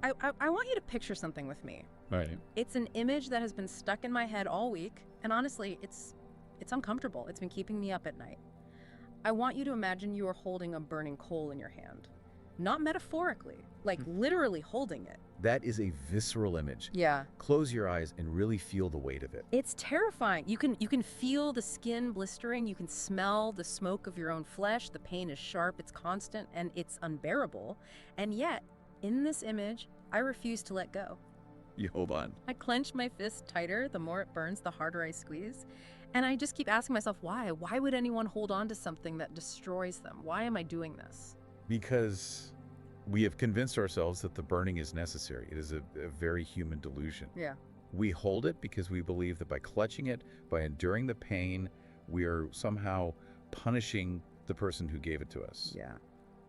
I want you to picture something with me. Right. It's an image that has been stuck in my head all week, and honestly, it's uncomfortable. It's been keeping me up at night. I want you to imagine you are holding a burning coal in your hand. Not metaphorically, like literally holding it. That is a visceral image. Yeah. Close your eyes and really feel the weight of it. It's terrifying. You can feel the skin blistering. You can smell the smoke of your own flesh. The pain is sharp, it's constant, and it's unbearable. And yet, in this image, I refuse to let go. You hold on. I clench my fist tighter. The more it burns, the harder I squeeze. And I just keep asking myself, why? Why would anyone hold on to something that destroys them? Why am I doing this? Because we have convinced ourselves that the burning is necessary. It is a very human delusion. Yeah. We hold it because we believe that by clutching it, by enduring the pain, we are somehow punishing the person who gave it to us. Yeah.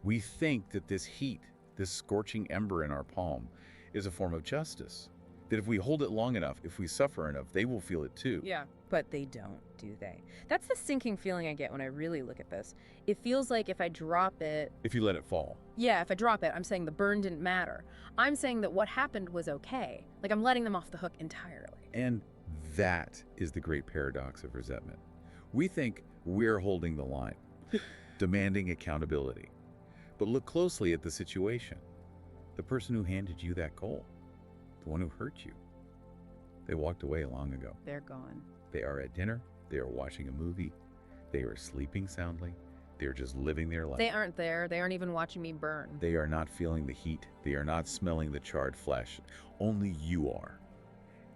We think that this heat, this scorching ember in our palm, is a form of justice. That if we hold it long enough, if we suffer enough, they will feel it too. Yeah. But they don't, do they? That's the sinking feeling I get when I really look at this. It feels like if I drop it... If you let it fall. Yeah, if I drop it, I'm saying the burn didn't matter. I'm saying that what happened was okay. Like I'm letting them off the hook entirely. And that is the great paradox of resentment. We think we're holding the line, demanding accountability. But look closely at the situation. The person who handed you that coal, the one who hurt you, they walked away long ago. They're gone. They are at dinner. They are watching a movie. They are sleeping soundly. They're just living their life. They aren't there. They aren't even watching me burn. They are not feeling the heat. They are not smelling the charred flesh. Only you are.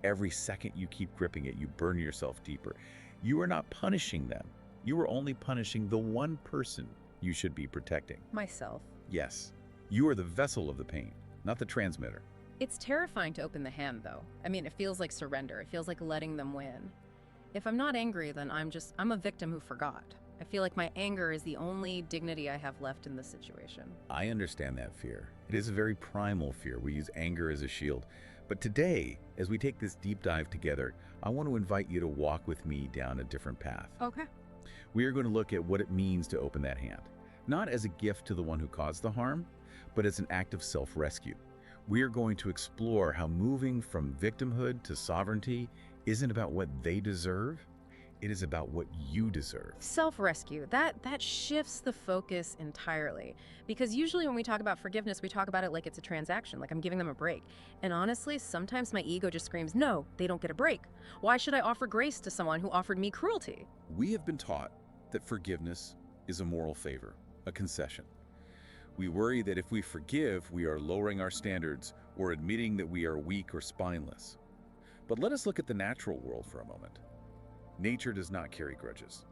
Every second you keep gripping it, you burn yourself deeper. You are not punishing them. You are only punishing the one person you should be protecting. Myself. Yes, you are the vessel of the pain, not the transmitter. It's terrifying to open the hand, though. I mean, it feels like surrender. It feels like letting them win. If I'm not angry, then I'm a victim who forgot. I feel like my anger is the only dignity I have left in this situation. I understand that fear. It is a very primal fear. We use anger as a shield. But today, as we take this deep dive together, I want to invite you to walk with me down a different path. Okay. We are going to look at what it means to open that hand, not as a gift to the one who caused the harm, but as an act of self-rescue. We are going to explore how moving from victimhood to sovereignty isn't about what they deserve, it is about what you deserve. Self-rescue, that shifts the focus entirely. Because usually when we talk about forgiveness, we talk about it like it's a transaction, like I'm giving them a break. And honestly, sometimes my ego just screams, no, they don't get a break. Why should I offer grace to someone who offered me cruelty? We have been taught that forgiveness is a moral favor, a concession. We worry that if we forgive, we are lowering our standards or admitting that we are weak or spineless. But let us look at the natural world for a moment. Nature does not carry grudges.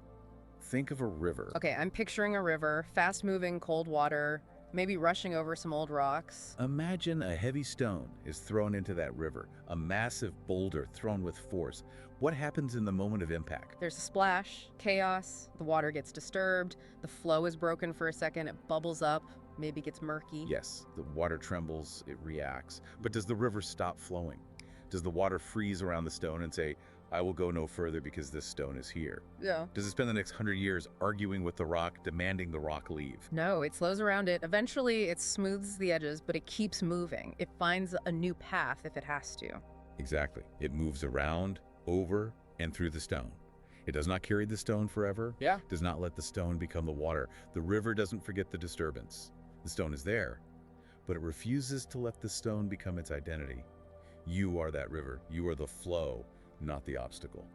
Think of a river. Okay, I'm picturing a river, fast-moving, cold water, maybe rushing over some old rocks. Imagine a heavy stone is thrown into that river, a massive boulder thrown with force. What happens in the moment of impact? There's a splash, chaos, the water gets disturbed, the flow is broken for a second, it bubbles up, maybe gets murky. Yes, the water trembles, it reacts. But does the river stop flowing? Does the water freeze around the stone and say, I will go no further because this stone is here? Yeah. Does it spend the next 100 years arguing with the rock, demanding the rock leave? No, it slows around it. Eventually, it smooths the edges, but it keeps moving. It finds a new path if it has to. Exactly. It moves around, over, and through the stone. It does not carry the stone forever. Yeah. Does not let the stone become the water. The river doesn't forget the disturbance. The stone is there, but it refuses to let the stone become its identity. You are that river. You are the flow, not the obstacle.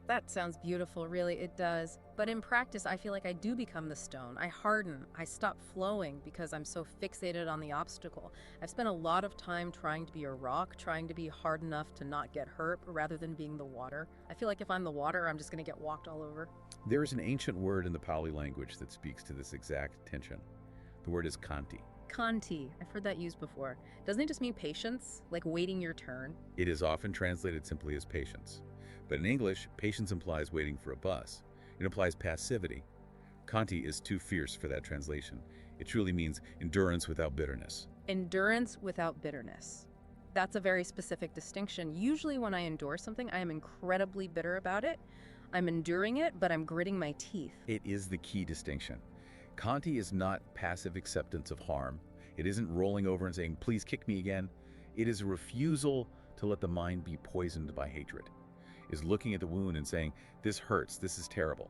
That sounds beautiful, really, it does. But in practice, I feel like I do become the stone. I harden, I stop flowing because I'm so fixated on the obstacle. I've spent a lot of time trying to be a rock, trying to be hard enough to not get hurt rather than being the water. I feel like if I'm the water, I'm just gonna get walked all over. There is an ancient word in the Pali language that speaks to this exact tension. The word is kanti. Kanti, I've heard that used before. Doesn't it just mean patience, like waiting your turn? It is often translated simply as patience. But in English, patience implies waiting for a bus. It implies passivity. Kanti is too fierce for that translation. It truly means endurance without bitterness. Endurance without bitterness. That's a very specific distinction. Usually when I endure something, I am incredibly bitter about it. I'm enduring it, but I'm gritting my teeth. It is the key distinction. Kanti is not passive acceptance of harm. It isn't rolling over and saying, please kick me again. It is a refusal to let the mind be poisoned by hatred. It is looking at the wound and saying, this hurts, this is terrible,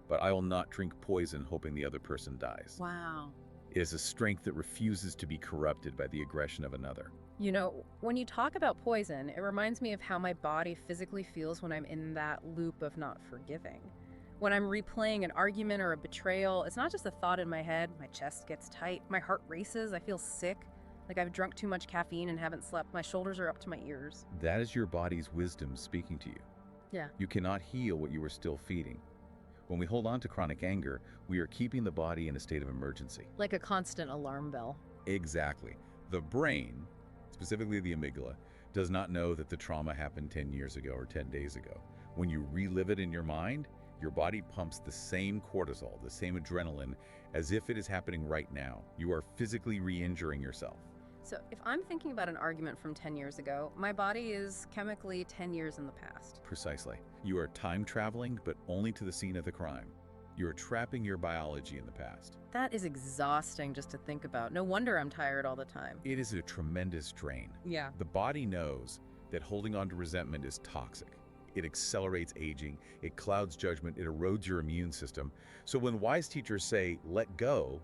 but I will not drink poison hoping the other person dies. Wow. It is a strength that refuses to be corrupted by the aggression of another. You know, when you talk about poison, it reminds me of how my body physically feels when I'm in that loop of not forgiving. When I'm replaying an argument or a betrayal, it's not just a thought in my head. My chest gets tight, my heart races, I feel sick, like I've drunk too much caffeine and haven't slept. My shoulders are up to my ears. That is your body's wisdom speaking to you. Yeah. You cannot heal what you are still feeding. When we hold on to chronic anger, we are keeping the body in a state of emergency. Like a constant alarm bell. Exactly. The brain, specifically the amygdala, does not know that the trauma happened 10 years ago or 10 days ago. When you relive it in your mind, your body pumps the same cortisol, the same adrenaline, as if it is happening right now. You are physically re-injuring yourself. So if I'm thinking about an argument from 10 years ago, my body is chemically 10 years in the past. Precisely. You are time traveling, but only to the scene of the crime. You are trapping your biology in the past. That is exhausting just to think about. No wonder I'm tired all the time. It is a tremendous drain. Yeah. The body knows that holding on to resentment is toxic. It accelerates aging, it clouds judgment, it erodes your immune system. So when wise teachers say, let go,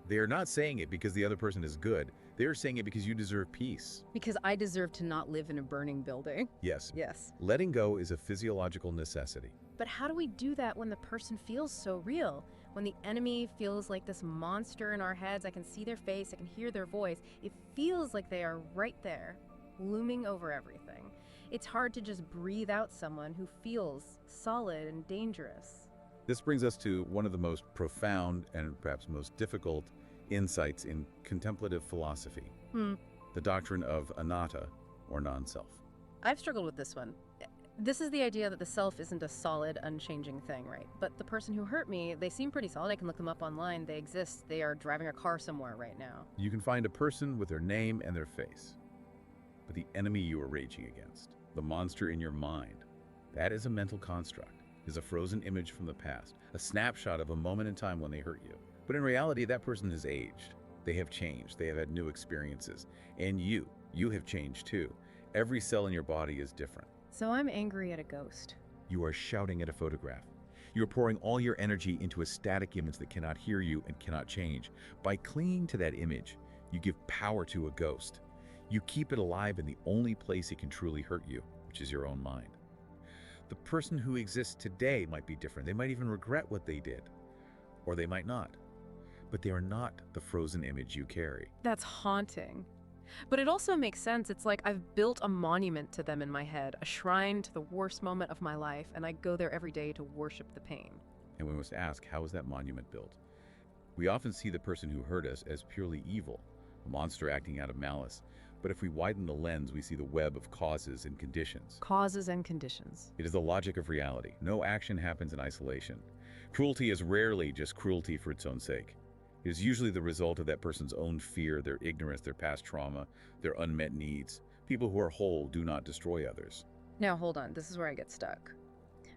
they are not saying it because the other person is good. They are saying it because you deserve peace. Because I deserve to not live in a burning building. Yes. Yes. Letting go is a physiological necessity. But how do we do that when the person feels so real? When the enemy feels like this monster in our heads, I can see their face, I can hear their voice. It feels like they are right there, looming over everything. It's hard to just breathe out someone who feels solid and dangerous. This brings us to one of the most profound and perhaps most difficult insights in contemplative philosophy, the doctrine of anatta, or non-self. I've struggled with this one. This is the idea that the self isn't a solid, unchanging thing, right? But the person who hurt me, they seem pretty solid. I can look them up online. They exist. They are driving a car somewhere right now. You can find a person with their name and their face. But the enemy you are raging against, the monster in your mind, that is a mental construct, is a frozen image from the past, a snapshot of a moment in time when they hurt you. But in reality, that person has aged. They have changed. They have had new experiences. And you have changed too. Every cell in your body is different. So I'm angry at a ghost. You are shouting at a photograph. You are pouring all your energy into a static image that cannot hear you and cannot change. By clinging to that image, you give power to a ghost. You keep it alive in the only place it can truly hurt you, which is your own mind. The person who exists today might be different. They might even regret what they did, or they might not. But they are not the frozen image you carry. That's haunting. But it also makes sense. It's like I've built a monument to them in my head, a shrine to the worst moment of my life, and I go there every day to worship the pain. And we must ask, how is that monument built? We often see the person who hurt us as purely evil, a monster acting out of malice. But if we widen the lens, we see the web of causes and conditions. Causes and conditions. It is the logic of reality. No action happens in isolation. Cruelty is rarely just cruelty for its own sake. It is usually the result of that person's own fear, their ignorance, their past trauma, their unmet needs. People who are whole do not destroy others. Now, hold on. This is where I get stuck.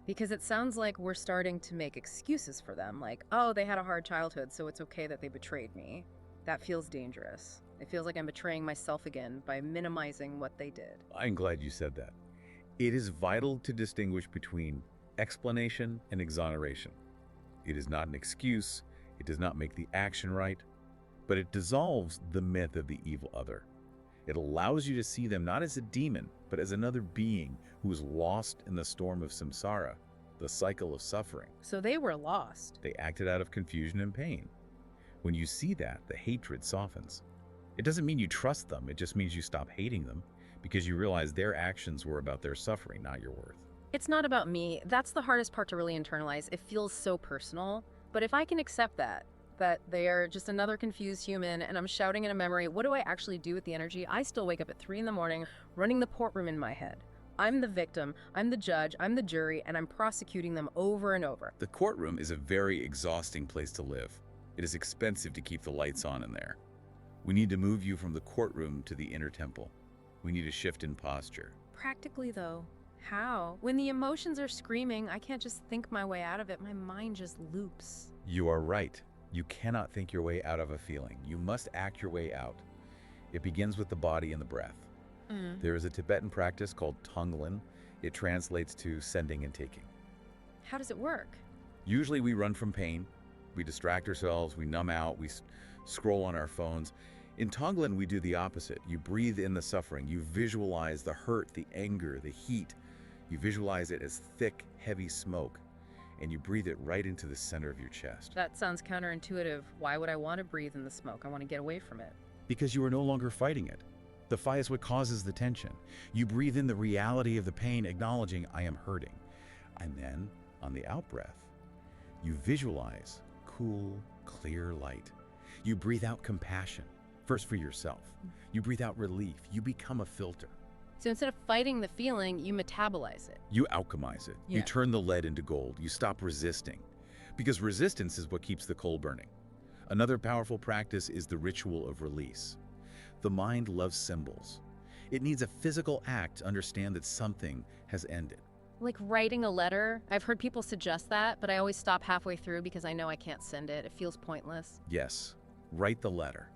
Because it sounds like we're starting to make excuses for them. Like, oh, they had a hard childhood, so it's okay that they betrayed me. That feels dangerous. It feels like I'm betraying myself again by minimizing what they did. I'm glad you said that. It is vital to distinguish between explanation and exoneration. It is not an excuse. It does not make the action right, but it dissolves the myth of the evil other. It allows you to see them not as a demon, but as another being who is lost in the storm of samsara, the cycle of suffering. So they were lost. They acted out of confusion and pain. When you see that, the hatred softens. It doesn't mean you trust them, it just means you stop hating them, because you realize their actions were about their suffering, not your worth. It's not about me. That's the hardest part to really internalize. It feels so personal. But if I can accept that they are just another confused human and I'm shouting in a memory, what do I actually do with the energy? I still wake up at 3 in the morning running the courtroom in my head. I'm the victim, I'm the judge, I'm the jury, and I'm prosecuting them over and over. The courtroom is a very exhausting place to live. It is expensive to keep the lights on in there. We need to move you from the courtroom to the inner temple. We need a shift in posture. Practically, though, how? When the emotions are screaming, I can't just think my way out of it. My mind just loops. You are right. You cannot think your way out of a feeling. You must act your way out. It begins with the body and the breath. Mm. There is a Tibetan practice called Tonglen. It translates to sending and taking. How does it work? Usually we run from pain, we distract ourselves, we numb out, we scroll on our phones. In Tonglen, we do the opposite. You breathe in the suffering, you visualize the hurt, the anger, the heat. You visualize it as thick, heavy smoke, and you breathe it right into the center of your chest. That sounds counterintuitive. Why would I want to breathe in the smoke? I want to get away from it. Because you are no longer fighting it. The fight is what causes the tension. You breathe in the reality of the pain, acknowledging, I am hurting. And then, on the out-breath, you visualize cool, clear light. You breathe out compassion, first for yourself. You breathe out relief. You become a filter. So instead of fighting the feeling, you metabolize it. You alchemize it. Yeah. You turn the lead into gold. You stop resisting. Because resistance is what keeps the coal burning. Another powerful practice is the ritual of release. The mind loves symbols. It needs a physical act to understand that something has ended. Like writing a letter. I've heard people suggest that, but I always stop halfway through because I know I can't send it. It feels pointless. Yes, write the letter.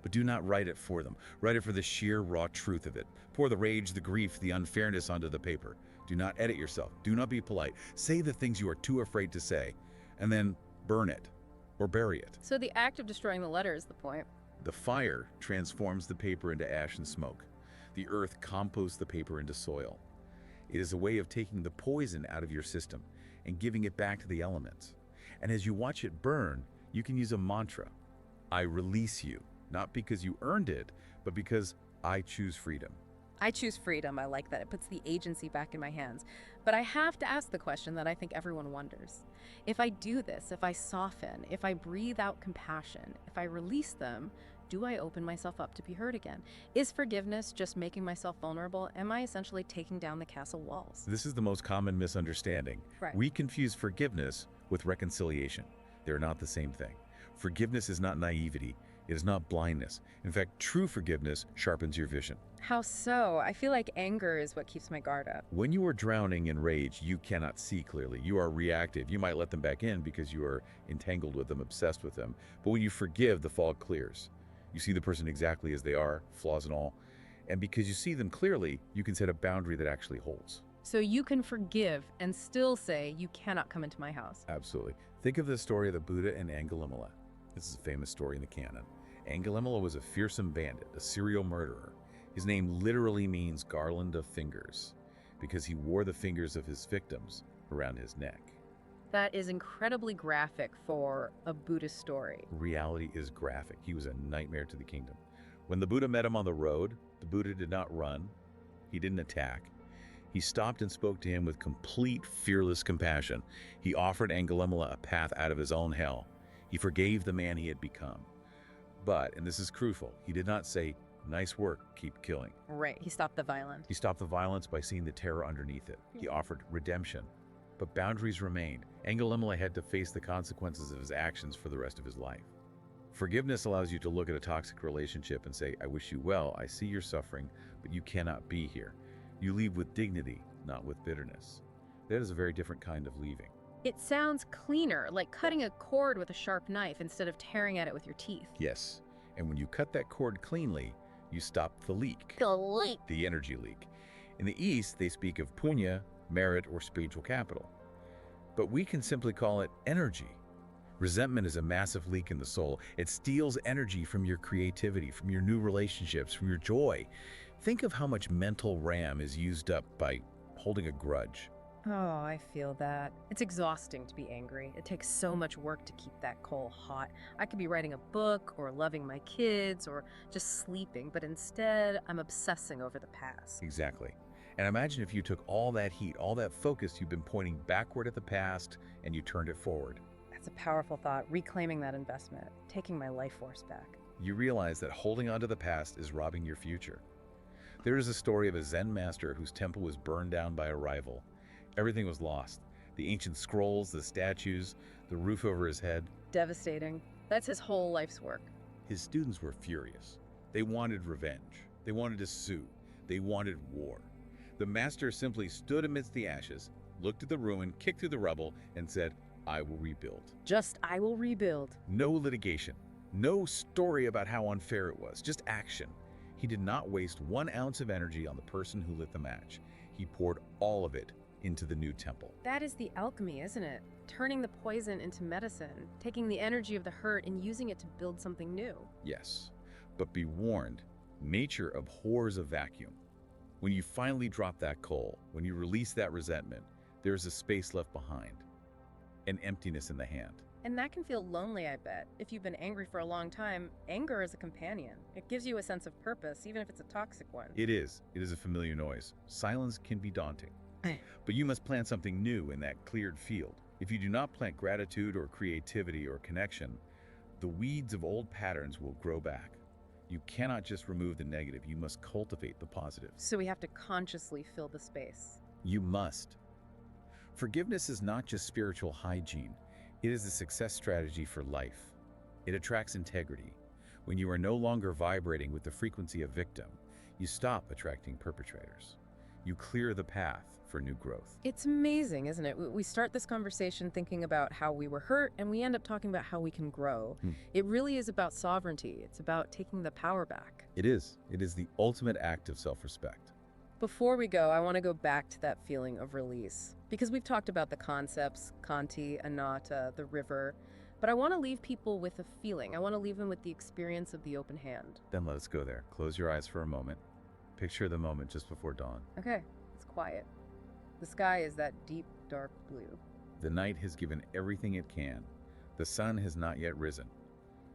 But do not write it for them. Write it for the sheer raw truth of it. Pour the rage, the grief, the unfairness onto the paper. Do not edit yourself. Do not be polite. Say the things you are too afraid to say, and then burn it or bury it. So the act of destroying the letter is the point. The fire transforms the paper into ash and smoke. The earth composts the paper into soil. It is a way of taking the poison out of your system and giving it back to the elements. And as you watch it burn, you can use a mantra. I release you, not because you earned it, but because I choose freedom. I choose freedom. I like that. It puts the agency back in my hands. But I have to ask the question that I think everyone wonders. If I do this, if I soften, if I breathe out compassion, if I release them, do I open myself up to be hurt again? Is forgiveness just making myself vulnerable? Am I essentially taking down the castle walls? This is the most common misunderstanding. Right. We confuse forgiveness with reconciliation. They're not the same thing. Forgiveness is not naivety. It is not blindness. In fact, true forgiveness sharpens your vision. How so? I feel like anger is what keeps my guard up. When you are drowning in rage, you cannot see clearly. You are reactive. You might let them back in because you are entangled with them, obsessed with them. But when you forgive, the fog clears. You see the person exactly as they are, flaws and all. And because you see them clearly, you can set a boundary that actually holds. So you can forgive and still say, you cannot come into my house. Absolutely. Think of the story of the Buddha and Angulimala. This is a famous story in the canon. Angulimala was a fearsome bandit, a serial murderer. His name literally means garland of fingers, because he wore the fingers of his victims around his neck. That is incredibly graphic for a Buddhist story. Reality is graphic. He was a nightmare to the kingdom. When the Buddha met him on the road, the Buddha did not run. He didn't attack. He stopped and spoke to him with complete, fearless compassion. He offered Angulimala a path out of his own hell. He forgave the man he had become. But, and this is crucial, he did not say, nice work, keep killing. Right, he stopped the violence. He stopped the violence by seeing the terror underneath it. He offered redemption. But boundaries remained. Angulimala had to face the consequences of his actions for the rest of his life. Forgiveness allows you to look at a toxic relationship and say, I wish you well, I see your suffering, but you cannot be here. You leave with dignity, not with bitterness. That is a very different kind of leaving. It sounds cleaner, like cutting a cord with a sharp knife instead of tearing at it with your teeth. Yes, and when you cut that cord cleanly, you stop the leak. The energy leak. In the East, they speak of punya, merit, or spiritual capital. But we can simply call it energy. Resentment is a massive leak in the soul. It steals energy from your creativity, from your new relationships, from your joy. Think of how much mental RAM is used up by holding a grudge. Oh, I feel that. It's exhausting to be angry. It takes so much work to keep that coal hot. I could be writing a book or loving my kids or just sleeping, but instead I'm obsessing over the past. Exactly. And imagine if you took all that heat, all that focus you've been pointing backward at the past, and you turned it forward. That's a powerful thought, reclaiming that investment, taking my life force back. You realize that holding on to the past is robbing your future. There is a story of a Zen master whose temple was burned down by a rival. Everything was lost. The ancient scrolls, the statues, the roof over his head. Devastating. That's his whole life's work. His students were furious. They wanted revenge. They wanted to sue. They wanted war. The master simply stood amidst the ashes, looked at the ruin, kicked through the rubble, and said, I will rebuild. Just, I will rebuild. No litigation. No story about how unfair it was. Just action. He did not waste 1 ounce of energy on the person who lit the match. He poured all of it into the new temple. That is the alchemy, isn't it? Turning the poison into medicine, taking the energy of the hurt and using it to build something new. Yes, but be warned, nature abhors a vacuum. When you finally drop that coal, when you release that resentment, there's a space left behind, an emptiness in the hand. And that can feel lonely, I bet. If you've been angry for a long time, anger is a companion. It gives you a sense of purpose, even if it's a toxic one. It is a familiar noise. Silence can be daunting. But you must plant something new in that cleared field. If you do not plant gratitude or creativity or connection, the weeds of old patterns will grow back. You cannot just remove the negative, you must cultivate the positive. So we have to consciously fill the space. You must. Forgiveness is not just spiritual hygiene, it is a success strategy for life. It attracts integrity. When you are no longer vibrating with the frequency of victim, you stop attracting perpetrators. You clear the path for new growth. It's amazing, isn't it? We start this conversation thinking about how we were hurt, and we end up talking about how we can grow. It really is about sovereignty. It's about taking the power back. It is. It is the ultimate act of self-respect. Before we go, I want to go back to that feeling of release. Because we've talked about the concepts, Kanti, Anatta, the river, but I want to leave people with a feeling. I want to leave them with the experience of the open hand. Then let us go there. Close your eyes for a moment. Picture the moment just before dawn. Okay, it's quiet. The sky is that deep, dark blue. The night has given everything it can. The sun has not yet risen.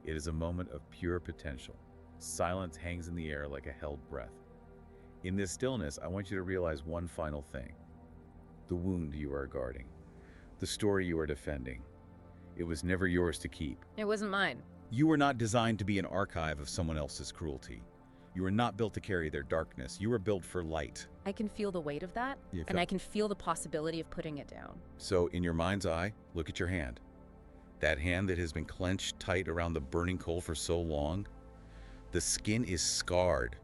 It is a moment of pure potential. Silence hangs in the air like a held breath. In this stillness, I want you to realize one final thing. The wound you are guarding. The story you are defending. It was never yours to keep. It wasn't mine. You were not designed to be an archive of someone else's cruelty. You were not built to carry their darkness. You were built for light. I can feel the weight of that, and I can feel the possibility of putting it down. So, in your mind's eye, look at your hand. That hand that has been clenched tight around the burning coal for so long. The skin is scarred.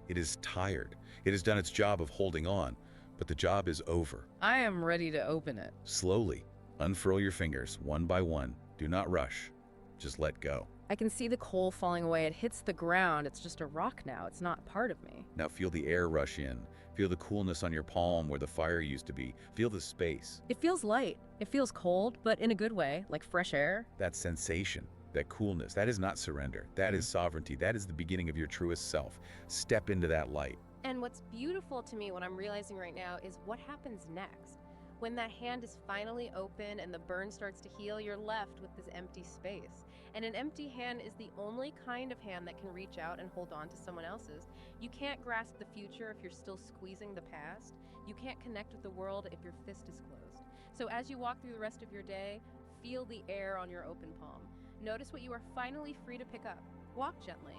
It is tired. It has done its job of holding on, but the job is over. I am ready to open it. Slowly, unfurl your fingers, one by one. Do not rush. Just let go. I can see the coal falling away. It hits the ground. It's just a rock now. It's not part of me. Now feel the air rush in. Feel the coolness on your palm where the fire used to be. Feel the space. It feels light. It feels cold, but in a good way, like fresh air. That sensation, that coolness, that is not surrender. That is sovereignty. That is the beginning of your truest self. Step into that light. And what's beautiful to me, what I'm realizing right now, is what happens next. When that hand is finally open and the burn starts to heal, you're left with this empty space. And an empty hand is the only kind of hand that can reach out and hold on to someone else's. You can't grasp the future if you're still squeezing the past. You can't connect with the world if your fist is closed. So as you walk through the rest of your day, feel the air on your open palm. Notice what you are finally free to pick up. Walk gently.